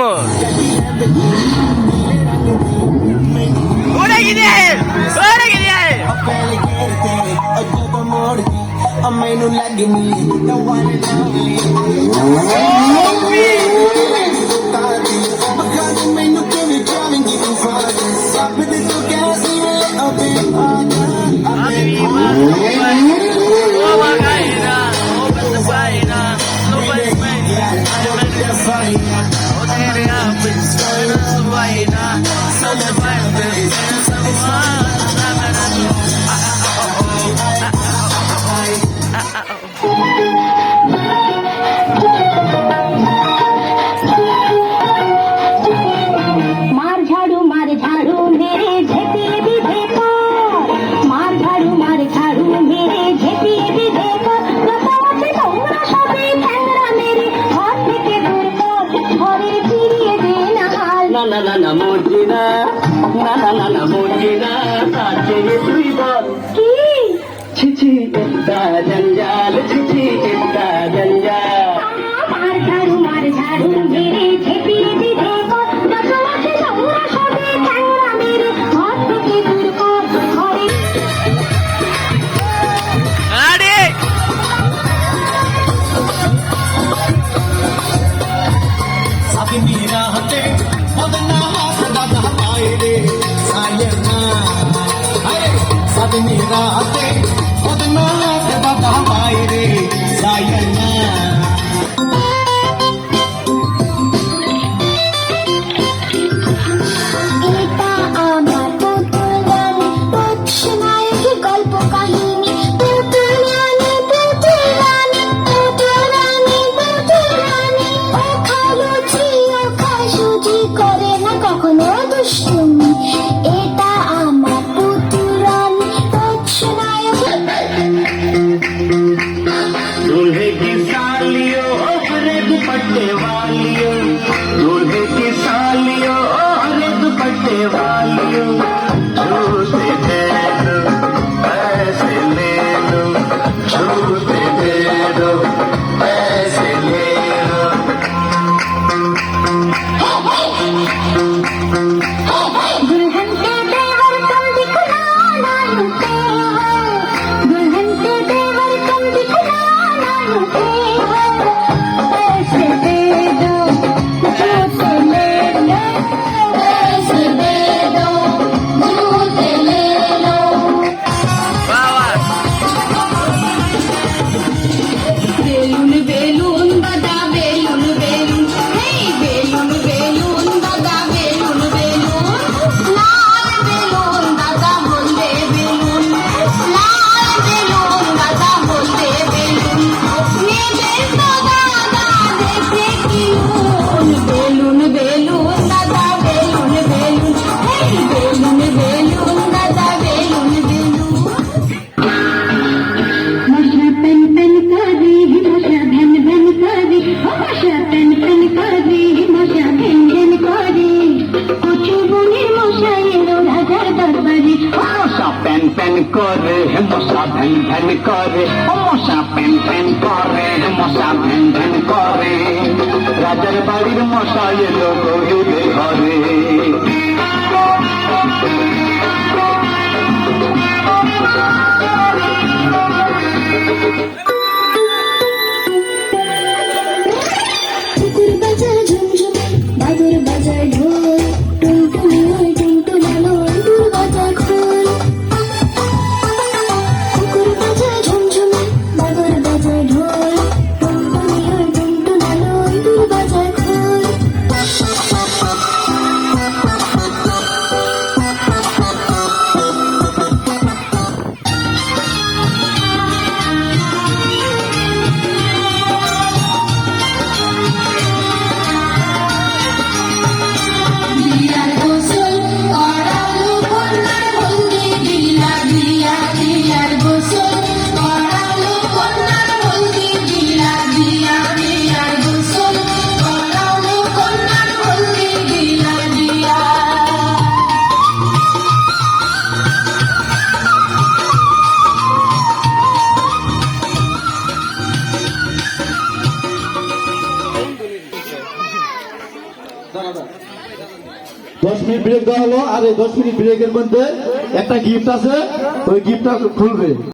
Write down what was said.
মোর उड़ेगी नहीं मैनू लगनी मैनू किवें जावेंगी तू सब दे तू कैसी अबे मार झाड़ू मेरे झेपी विधे पर मार झाड़ू मेरे झेपी विधे पर लतावते তোমরা সবে ঠ্যাংরা মেরে ঘর থেকে দূর কর ঘরে ফিরিয়ে দে না হাল না না না না মর্জিনা না না না না মর্জিনা কাছে তুই বল কি ছিছি একটা জঞ্জাল ছিছি একটা জঞ্জাল मार झाड़ू मेरे झेपी विधे पर लतावते তোমরা সবে ঠ্যাংরা মেরে ঘর থেকে দূর কর ঘরে আরে साथी मेरा हटे बदना सदा पाए रे सायना साथी मेरा हटे बदना सदा पाए रे सायना এটা আমার পুতুল রানী পক্ষনায়ক গল্প কাহিনী পুতুল রানী ও খালুচি ও খাসুজি করে না কখনো দুষ্টুমি এটা আমার পুতুল রানী পক্ষনায়ক दूल्हे की सालियों हरे दुपट्टे वालियों दूल्हे की सालियों हरे दुपट्टे वालियों छूते दे दो पैसे ले लो छूते दे दो पैसे ले लो दुल्हन के देवर तुम दिखला ना लुटे हो दुल्हन के देवर तुम दिखला ना लुटे हो पैसे दे दो जूते ले लो पैसे दे दो जूते ले लो বাবা বেলুন বেলুন দাদা বেলুন বেলুন হেই বেলুন বেলুন দাদা বেলুন বেলুন লাল বেলুন দাদা বলবে বেলুন লাল বেলুন দাদা বলবে বেলুন নেবে তো দাদা দেখে কিউন বেলুন বেলুন দাদা বেলুন বেলুন হেই বেলুন বেলুন দাদা বেলুন বেলুন मशा पेन पेन कर रही मशा भन भन कर रही मशा पेन पेन कर रही मशा भेन भेन कर रही कुछ बुने मशा ये रो हजार दरबारी মশা প্যান প্যান করে মশা ভ্যান ভ্যান করে মশা প্যান প্যান করে মশা ভ্যান ভ্যান করে রাজার বাড়ির মশা এলো গহিরে ঘরে কুকুর বাজার ঝুমঝুমে বাদুর বাজার ঢোল টুনটুনি ওই টুনটুনালো দূর বাজার খোল কুকুর বাজার ঝুমঝুমে বাদুর বাজার ঢোল টুনটুনি ওই টুনটুনালো দূর বাজার খোল 10 মিনিট ব্রেক দেওয়া হলো, আর এই 10 মিনিট ব্রেকের মধ্যে একটা গিফট আছে, ওই গিফটটা খুলবে।